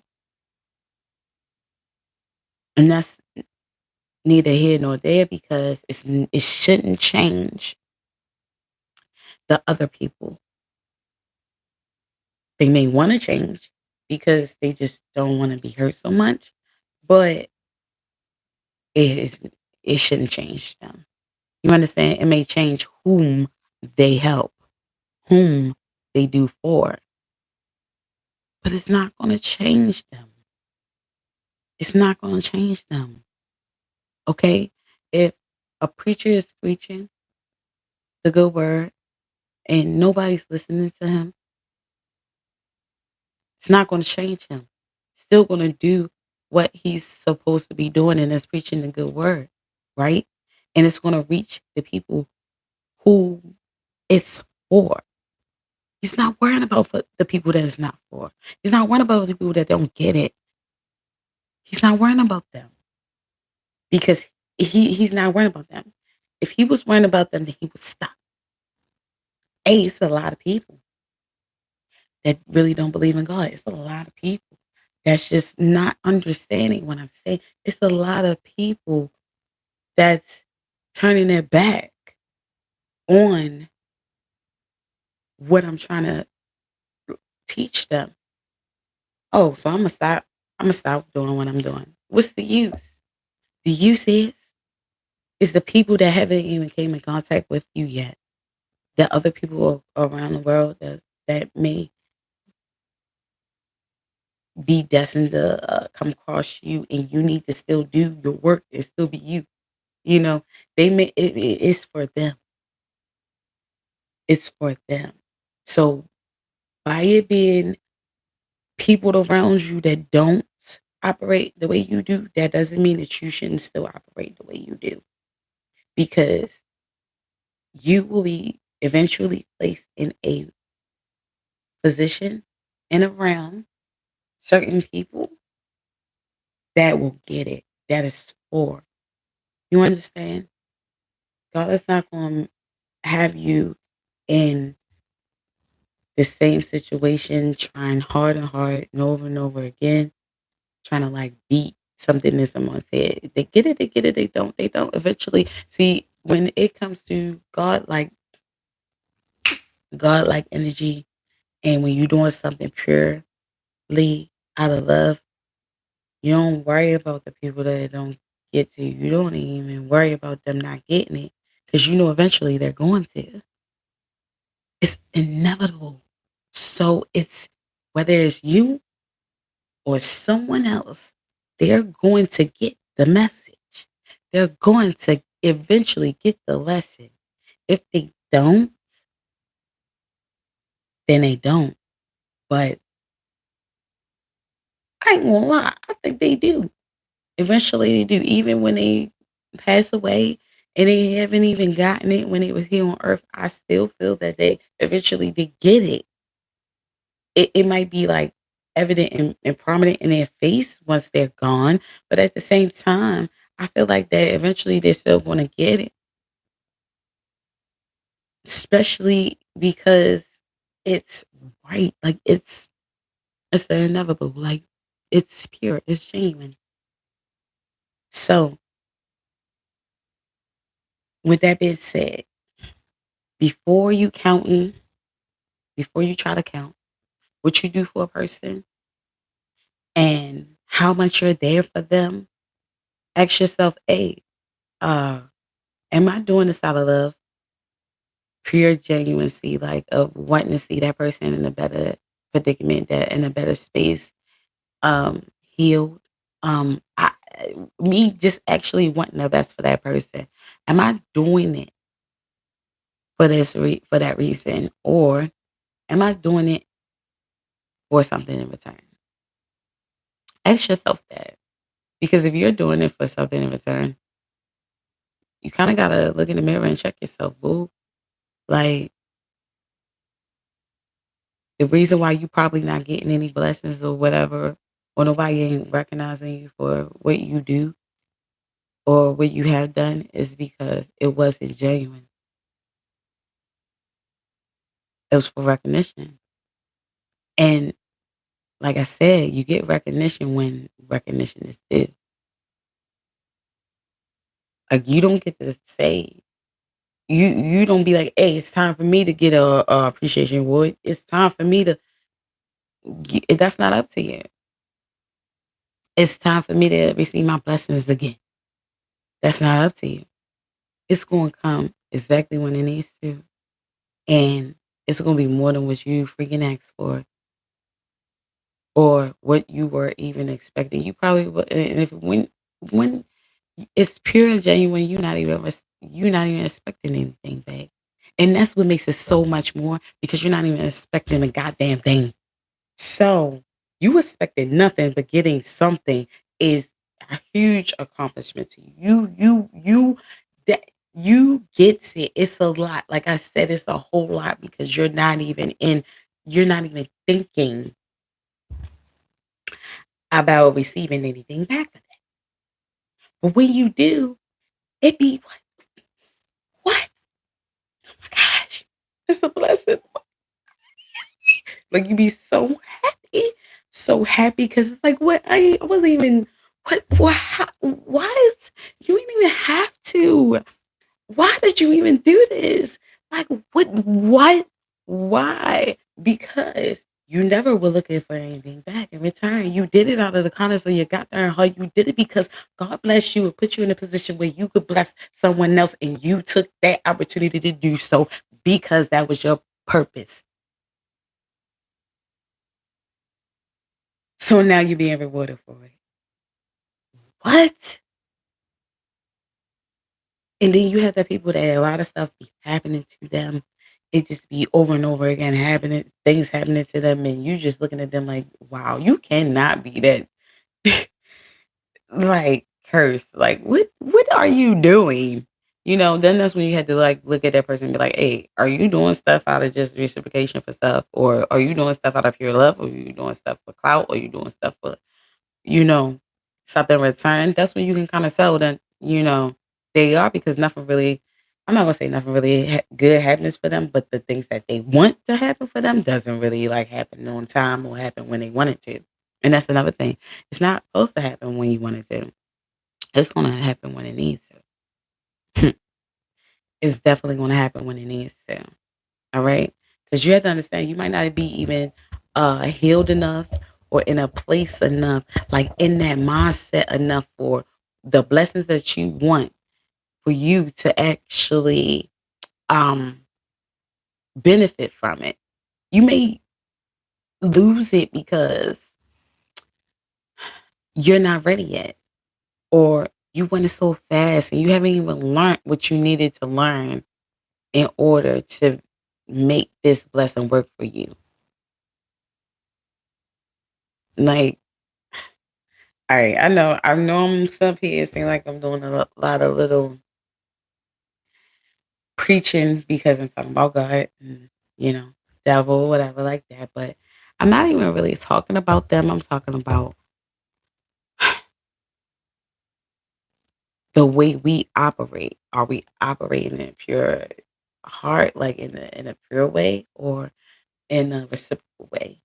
And that's neither here nor there because it shouldn't change the other people. They may want to change because they just don't want to be hurt so much, but it is it shouldn't change them. You understand? It may change whom they help, whom they do for, but it's not going to change them. It's not going to change them. Okay? If a preacher is preaching the good word and nobody's listening to him, it's not going to change him. Still going to do what he's supposed to be doing, and that's preaching the good word, right? And it's going to reach the people who it's for. He's not worrying about the people that it's not for. He's not worrying about the people that don't get it. He's not worrying about them because he's not worrying about them. If he was worrying about them, then he would stop. It's a lot of people that really don't believe in God. It's a lot of people that's just not understanding what I'm saying. It's a lot of people that's turning their back on what I'm trying to teach them. Oh, so I'm gonna stop. I'm gonna stop doing what I'm doing. What's the use? The use is the people that haven't even came in contact with you yet. The other people around the world that may be destined to come across you, and you need to still do your work and still be you. You know, it's for them. It's for them. So by it being people around you that don't operate the way you do, that doesn't mean that you shouldn't still operate the way you do. Because you will be eventually placed in a position and around certain people that will get it. That is for. You understand? God is not going to have you in the same situation, trying hard and hard and over again, trying to like beat something that someone said. They get it, they get it, they don't, they don't. Eventually, see, when it comes to God like energy, and when you're doing something purely out of love, you don't worry about the people that don't get to you. You don't even worry about them not getting it because you know eventually they're going to. It's inevitable. So it's whether it's you or someone else, they're going to get the message. They're going to eventually get the lesson. If they don't, then they don't. But I ain't gonna lie, I think they do. Eventually they do. Even when they pass away and they haven't even gotten it when they was here on earth, I still feel that they eventually did get it. It might be like evident and prominent in their face once they're gone, but at the same time, I feel like that eventually they're still gonna get it, especially because it's right. Like it's the inevitable. Like it's pure, it's genuine. So with that being said, before you counting, before you try to count what you do for a person and how much you're there for them, ask yourself, hey, uh, am I doing this out of love? Pure genuineness, like of wanting to see that person in a better predicament, that in a better space, healed. I me just actually wanting the best for that person. Am I doing it for for that reason, or am I doing it for something in return? Ask yourself that. Because if you're doing it for something in return, you kind of got to look in the mirror and check yourself, boo. Like, the reason why you probably not getting any blessings or whatever, or nobody ain't recognizing you for what you do or what you have done is because it wasn't genuine. It was for recognition. And like I said, you get recognition when recognition is due. Like you don't get to say you don't be like, hey, it's time for me to get a appreciation award. It's time for me to. That's not up to you. It's time for me to receive my blessings again. That's not up to you. It's going to come exactly when it needs to, and it's going to be more than what you freaking asked for or what you were even expecting. You probably would, and if when it's pure and genuine, you're not even expecting anything back, and that's what makes it so much more because you're not even expecting a goddamn thing. So you expected nothing, but getting something is a huge accomplishment to you. That you gets it. It's a lot. Like I said, it's a whole lot because you're not even thinking about receiving anything back. But when you do, it be what? Oh my gosh. It's a blessing. Like you be so happy because it's like what I wasn't even what how, why is you didn't even have to. Why did you even do this? Like what why? Because you never were looking for anything back in return. You did it out of the kindness of your goddamn heart. You did it because God bless you and put you in a position where you could bless someone else, and you took that opportunity to do so because that was your purpose. So now you're being rewarded for it. What? And then you have the people that a lot of stuff be happening to them. It just be over and over again happening, things happening to them, and you just looking at them like, wow, you cannot be that like cursed. Like, what are you doing? Then that's when you had to like look at that person and be like, hey, are you doing stuff out of just reciprocation for stuff? Or are you doing stuff out of pure love? Or are you doing stuff for clout? Or are you doing stuff for you know, something in return, that's when you can kind of tell that, they are because nothing really, I'm not gonna say nothing really good happens for them, but the things that they want to happen for them doesn't really like happen on time or happen when they want it to. And that's another thing. It's not supposed to happen when you want it to. It's gonna happen when it needs to. It's definitely gonna happen when it needs to. All right. Because you have to understand you might not be even healed enough or in a place enough, like in that mindset enough for the blessings that you want for you to actually um benefit from it. You may lose it because you're not ready yet. Or you went it so fast and you haven't even learned what you needed to learn in order to make this blessing work for you. Like all right, I know I'm sub here. It seems like I'm doing a lot of little preaching because I'm talking about God and, you know, devil, whatever like that. But I'm not even really talking about them. I'm talking about the way we operate. Are we operating in pure heart, like in a pure way or in a reciprocal way?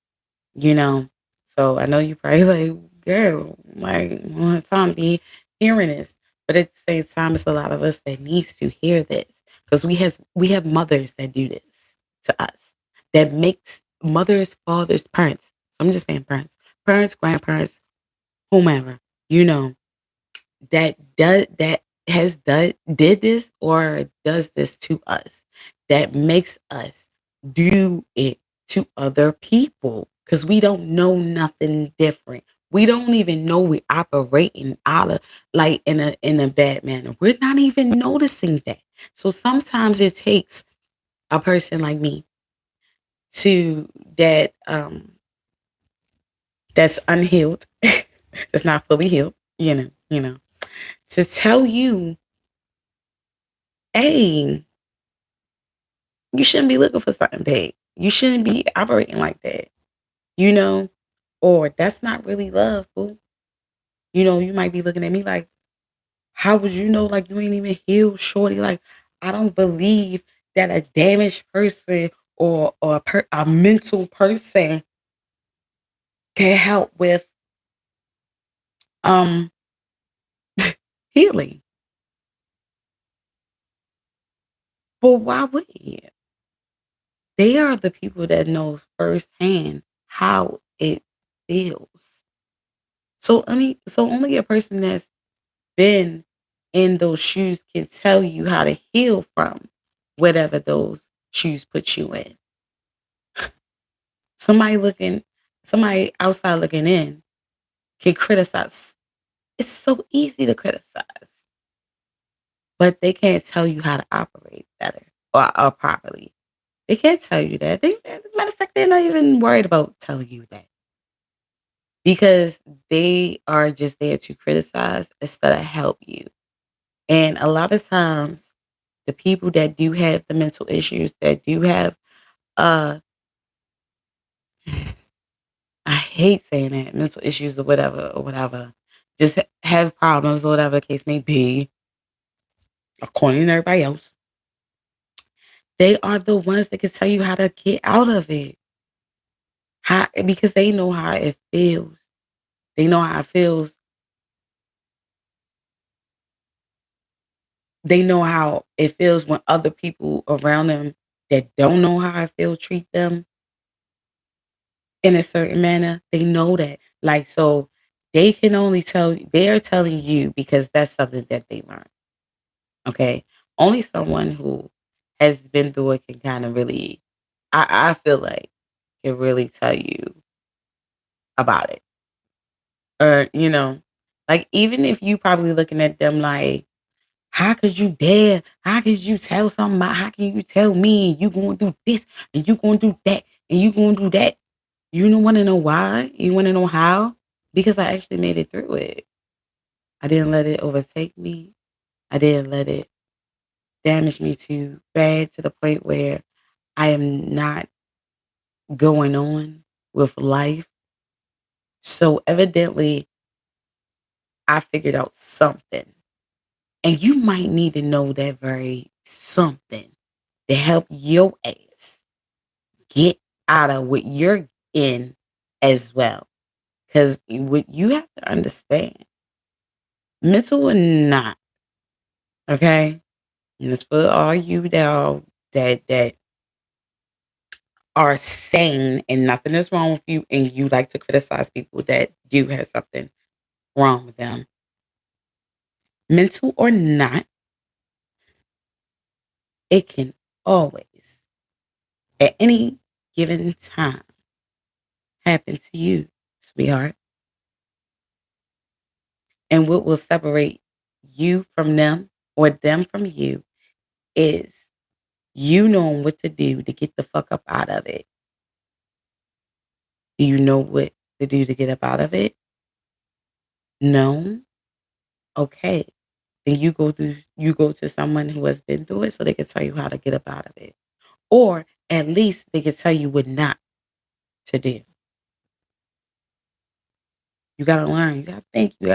You know? So I know you probably like, girl, like one time be hearing this. But at the same time, it's a lot of us that needs to hear this. Because we have mothers that do this to us. That makes mothers, fathers, parents. So I'm just saying parents. Parents, grandparents, whomever, you know, that has did this or does this to us that makes us do it to other people because we don't know nothing different. We don't even know we operating out of like in a bad manner. We're not even noticing that. So sometimes it takes a person like me to that's unhealed, that's not fully healed, you know, to tell you, hey, you shouldn't be looking for something big. You shouldn't be operating like that, you know, or that's not really love, boo. You might be looking at me like, how would you know? Like, you ain't even healed, shorty. Like, I don't believe that a damaged person or a mental person can help with um healing. But why would you? They are the people that know firsthand how it feels. So only a person that's been in those shoes can tell you how to heal from whatever those shoes put you in. Somebody looking, somebody outside looking in can criticize. It's so easy to criticize, but they can't tell you how to operate better or properly. They can't tell you that. Matter of fact, they're not even worried about telling you that because they are just there to criticize instead of help you. And a lot of times, the people that do have the mental issues, that do have, uh, I hate saying that, mental issues or whatever, just have problems or whatever the case may be, according to everybody else, they are the ones that can tell you how to get out of it. How, because they know how it feels. They know how it feels. They know how it feels when other people around them that don't know how it feels treat them in a certain manner. They know that. Like, so they can only tell, they're telling you because that's something that they learned. Okay. Only someone who has been through it can kind of really, I feel like, can really tell you about it. Or, like, even if you probably looking at them like, how could you dare? How could you tell somebody? How can you tell me you going to do this and you going to do that and you going to do that? You don't want to know why? You want to know how? Because I actually made it through it. I didn't let it overtake me. I didn't let it damage me too bad to the point where I am not going on with life. So evidently, I figured out something. And you might need to know that very something to help your ass get out of what you're in as well. Because what you have to understand, mental or not, okay? And it's for all you that are sane and nothing is wrong with you, and you like to criticize people that do have something wrong with them. Mental or not, it can always, at any given time, happen to you, sweetheart. And what will separate you from them or them from you is you knowing what to do to get the fuck up out of it. Do you know what to do to get up out of it? No? Okay. Then you go to someone who has been through it so they can tell you how to get up out of it. Or at least they can tell you what not to do. You gotta learn. You gotta think. You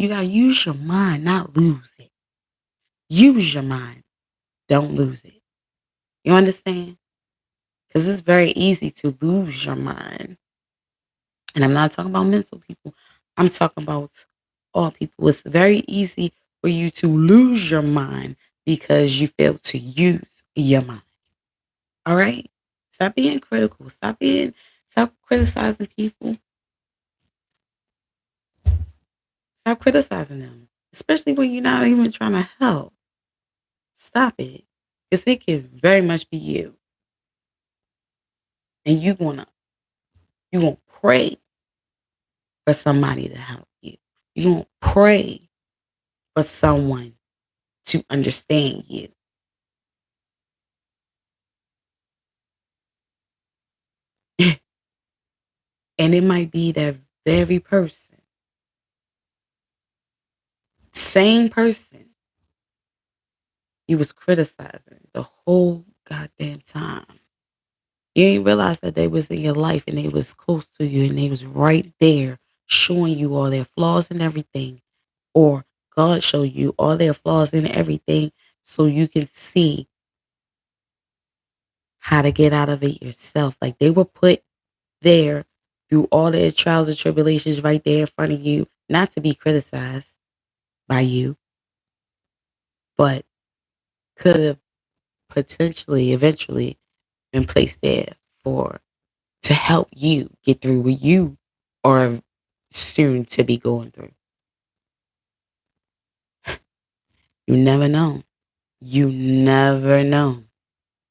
gotta use your mind, not lose it. Use your mind. Don't lose it. You understand? Because it's very easy to lose your mind. And I'm not talking about mental people. I'm talking about all people. It's very easy for you to lose your mind because you fail to use your mind. All right? Stop being critical. Stop criticizing people. Stop criticizing them. Especially when you're not even trying to help. Stop it. Because it can very much be you. And you gonna pray for somebody to help you. You're gonna pray for someone to understand you. And, it might be that very person. same person you was criticizing the whole goddamn time. You ain't realize that they was in your life and they was close to you and they was right there showing you all their flaws and everything. Or God show you all their flaws and everything so you can see how to get out of it yourself. Like they were put there through all their trials and tribulations right there in front of you, not to be criticized by you, but could have potentially eventually been placed there for to help you get through what you are soon to be going through. You never know. You never know.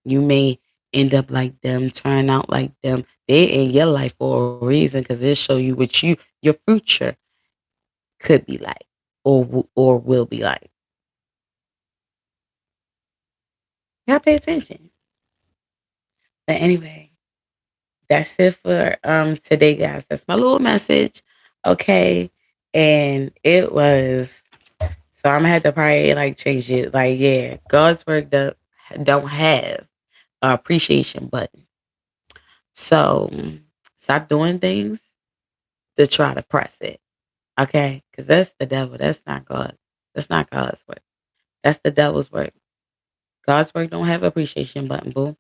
You may end up like them, turn out like them. They're in your life for a reason because they show you what your future could be like or will be like. You gotta pay attention. But anyway, that's it for today, guys. That's my little message. Okay. And it was so I'm gonna have to probably like change it. Like, yeah, God's work don't have a appreciation button. So stop doing things to try to press it. Okay? Because that's the devil. That's not God. That's not God's work. That's the devil's work. God's work don't have appreciation button, boo.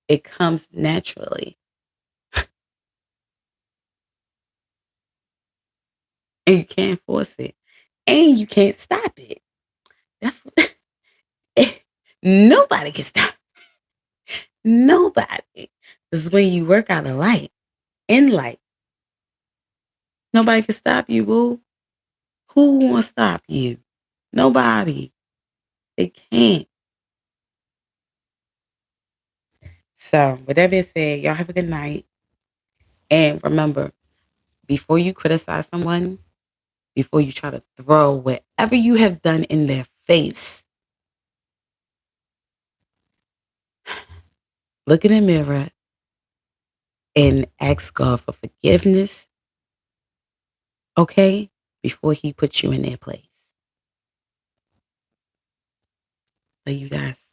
It comes naturally. And you can't force it. And you can't stop it. That's nobody can stop. Nobody. This is when you work out of light. In light. Nobody can stop you, boo. Who won't stop you? Nobody. They can't. So, with that being said, y'all have a good night. And remember, before you criticize someone, before you try to throw whatever you have done in their face, look in the mirror and ask God for forgiveness, okay? Before He puts you in their place. So, you guys.